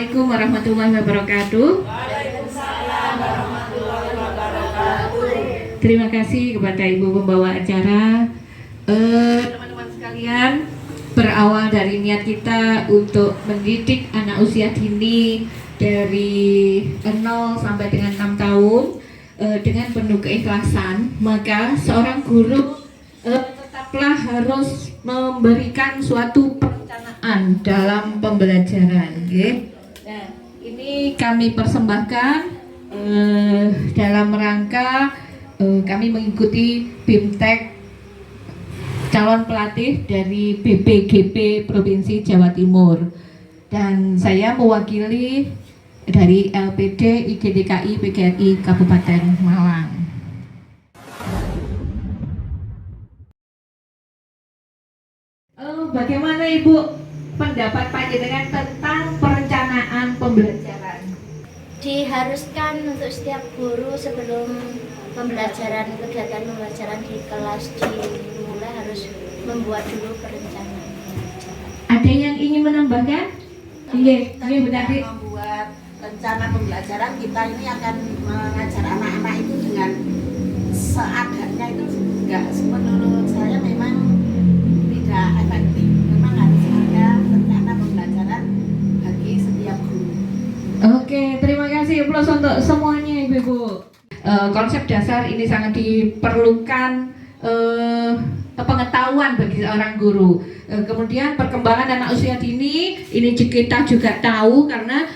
Assalamualaikum warahmatullahi wabarakatuh. Waalaikumsalam warahmatullahi wabarakatuh. Terima kasih kepada Ibu pembawa acara. Teman-teman sekalian, berawal dari niat kita untuk mendidik anak usia dini dari 0 sampai dengan 6 tahun dengan penuh keikhlasan, maka seorang guru tetaplah harus memberikan suatu perencanaan dalam pembelajaran. Nah, ini kami persembahkan dalam rangka kami mengikuti BIMTEK calon pelatih dari BPGP Provinsi Jawa Timur, dan saya mewakili dari LPD IGDKI PGRI Kabupaten Malang. Bagaimana Ibu pendapat panjenengan tentang perencanaan pembelajaran? Diharuskan untuk setiap guru sebelum kegiatan pembelajaran di kelas dimulai harus membuat dulu perencanaan pembelajaran. Ada yang ingin menambahkan? Iya, benar. Membuat rencana pembelajaran, kita ini akan mengajar anak-anak itu dengan seadanya, itu enggak, menurut saya memang tidak efektif. Memang harus ada rencana pembelajaran bagi setiap guru. Oke, terima kasih plus untuk semuanya Ibu-Ibu. Konsep dasar ini sangat diperlukan pengetahuan bagi seorang guru. Kemudian perkembangan anak usia dini ini kita juga tahu, karena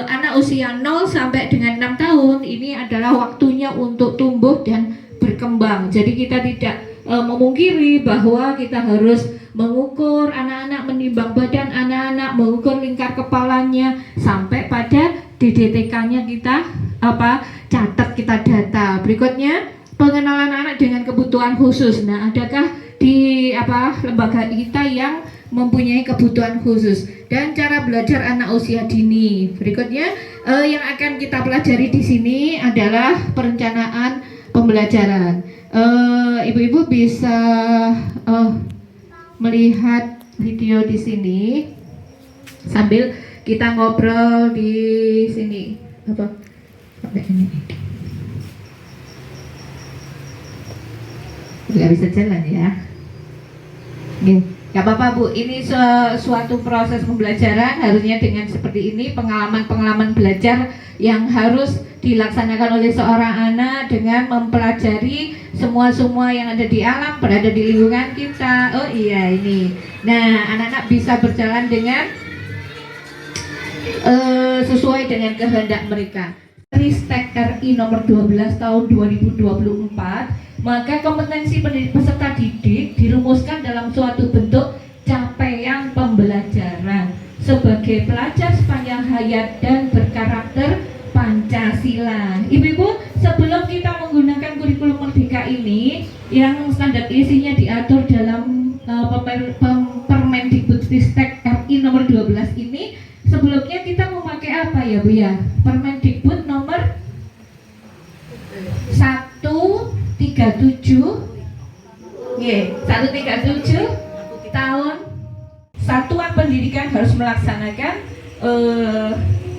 anak usia 0 sampai dengan 6 tahun ini adalah waktunya untuk tumbuh dan berkembang. Jadi kita tidak memungkiri bahwa kita harus mengukur anak-anak, menimbang badan anak-anak, mengukur lingkar kepalanya, sampai pada DDTK-nya kita catat, kita data. Berikutnya pengenalan anak dengan kebutuhan khusus. Nah, adakah di lembaga kita yang mempunyai kebutuhan khusus, dan cara belajar anak usia dini. Berikutnya yang akan kita pelajari di sini adalah perencanaan pembelajaran. Ibu-ibu bisa melihat video di sini sambil kita ngobrol di sini. Ini nggak bisa jalan ya. Gak apa-apa Bu, ini suatu proses pembelajaran harusnya dengan seperti ini, pengalaman-pengalaman belajar yang harus dilaksanakan oleh seorang anak dengan mempelajari semua yang ada di alam, berada di lingkungan kita. Oh iya, ini. Nah, anak-anak bisa berjalan dengan sesuai dengan kehendak mereka. Ristek RI nomor 12 tahun 2024, maka kompetensi peserta didik dirumuskan dalam suatu bentuk capaian pembelajaran sebagai pelajar sepanjang hayat dan berkarakter Pancasila. Ibu-ibu, sebelum kita menggunakan kurikulum Merdeka ini yang standar isinya diatur dalam Permendikbudristek RI nomor 12 ini, sebelumnya kita memakai apa ya Bu ya? Permendikbud nomor 137 tahun Satuan Pendidikan harus melaksanakan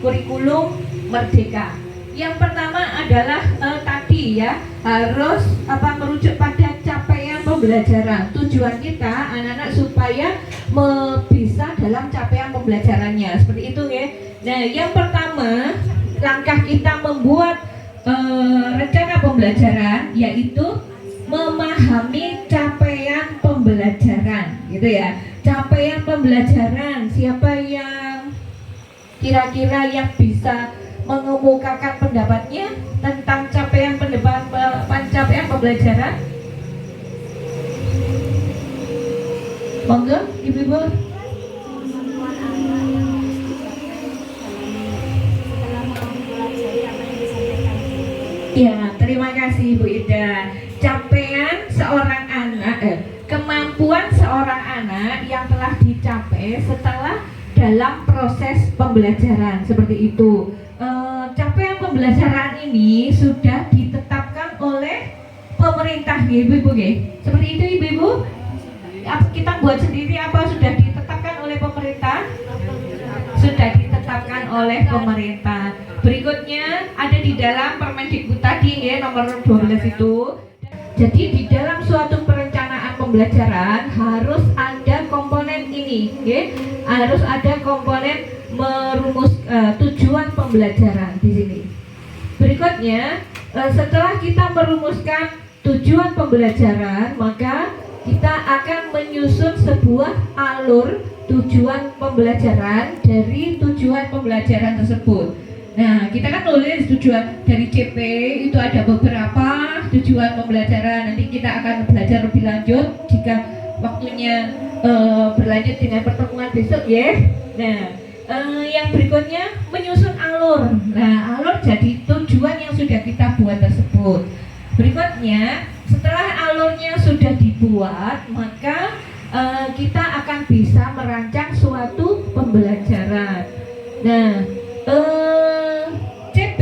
kurikulum Merdeka. Yang pertama adalah tadi ya, harus merujuk pada capaian pembelajaran. Tujuan kita anak-anak supaya bisa dalam capaian pembelajarannya, seperti itu ya. Nah, yang pertama langkah kita membuat rencana pembelajaran yaitu memahami capaian pembelajaran, gitu ya. Capaian pembelajaran, siapa yang kira-kira yang bisa mengemukakan pendapatnya tentang capaian pembelajaran? Monggo, Ibu-ibu. Ya, terima kasih Bu Ida. Capaian seorang anak, kemampuan seorang anak yang telah dicapai setelah dalam proses pembelajaran, seperti itu. Capaian pembelajaran ini sudah ditetapkan oleh pemerintah, Ibu-ibu, seperti itu Ibu-ibu. Kita buat sendiri apa sudah ditetapkan oleh pemerintah? Sudah ditetapkan oleh pemerintah. Berikutnya ada di dalam Permendikbud tadi ya, nomor 12 itu. Jadi di dalam suatu perencanaan pembelajaran harus ada komponen ini, ya. Harus ada komponen merumus tujuan pembelajaran di sini. Berikutnya, setelah kita merumuskan tujuan pembelajaran, maka kita akan menyusun sebuah alur tujuan pembelajaran dari tujuan pembelajaran tersebut. Nah, kita kan nulis tujuan dari CP itu ada beberapa tujuan pembelajaran. Nanti kita akan belajar lebih lanjut jika waktunya berlanjut dengan pertemuan besok ya. Nah, yang berikutnya menyusun alur. Nah, alur jadi tujuan yang sudah kita buat tersebut. Berikutnya, setelah alurnya sudah dibuat, maka kita akan bisa merancang suatu pembelajaran. Nah, CP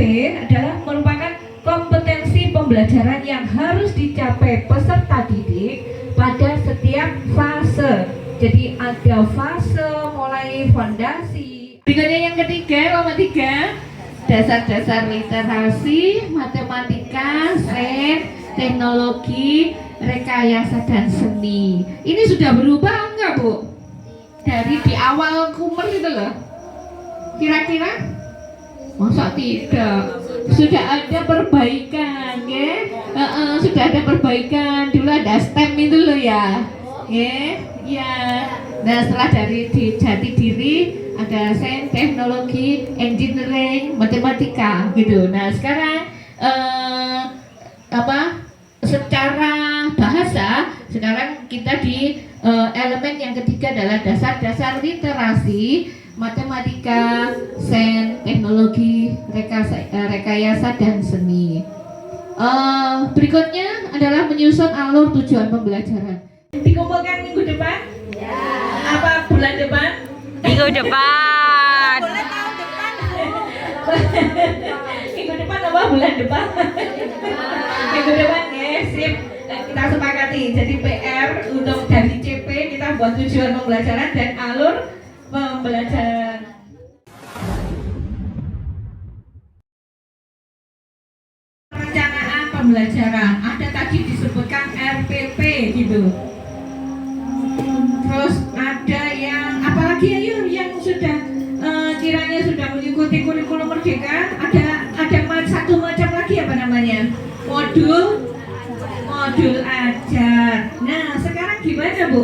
adalah merupakan kompetensi pembelajaran yang harus dicapai peserta didik pada setiap fase. Jadi ada fase mulai fondasi. Berikutnya yang ketiga, nomor 3, dasar-dasar literasi, matematika, sains, teknologi, rekayasa dan seni. Ini sudah berubah enggak, Bu? Dari di awal Kumer itu loh. Kira-kira? Masa tidak? Sudah ada perbaikan, ya? Sudah ada perbaikan. Dulu ada STEM itu loh ya. Ya. Nah, setelah dari di Jatidiri ada sains, teknologi, engineering, matematika gitu. Nah, sekarang secara bahasa sekarang kita di elemen yang ketiga adalah dasar-dasar literasi, matematika, sains, teknologi, rekayasa dan seni. Berikutnya adalah menyusun alur tujuan pembelajaran. Dikumpulkan minggu depan? Ya. Apa bulan depan? Minggu depan. Boleh tahun depan. Minggu depan apa bulan depan? Minggu depan ya, sip. Kita sepakati. Jadi PR untuk dari CP kita buat tujuan pembelajaran dan alur pembelajaran. Perencanaan pembelajaran. Ada tadi disebutkan RPP gitu. Terus ada yang apalagi ayo yang sudah kiranya sudah mengikuti kurikulum merdeka, ada satu macam lagi apa namanya, modul ajar. Nah sekarang gimana Bu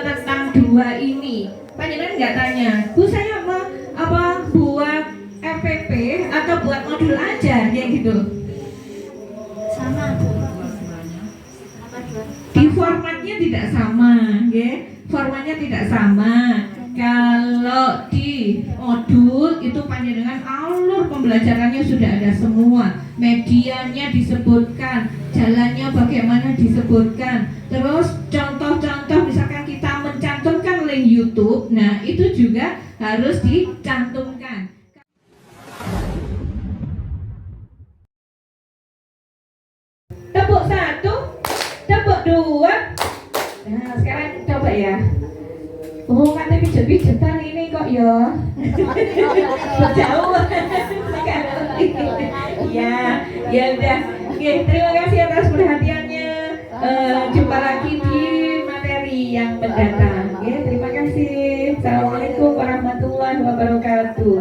tentang dua ini? Panjenengan nggak tanya, Bu saya mau buat RPP atau buat modul ajar ya gitu? Sama Bu. Di formatnya tidak sama, ya. Formatnya tidak sama. Kalau di modul itu panjenengan alur pembelajarannya sudah ada semua, medianya disebutkan, jalannya bagaimana disebutkan, terus contoh-contoh misalkan kita mencantumkan link YouTube, nah itu juga harus dicantumkan. Tepuk 1, tepuk 2. Nah sekarang coba ya. Oh kan pijet-pijetan ini kok ya. Jauh. Ya udah. Oke, terima kasih atas perhatiannya. Jumpa lagi di materi yang mendatang. Ya, terima kasih. Assalamualaikum warahmatullahi wabarakatuh.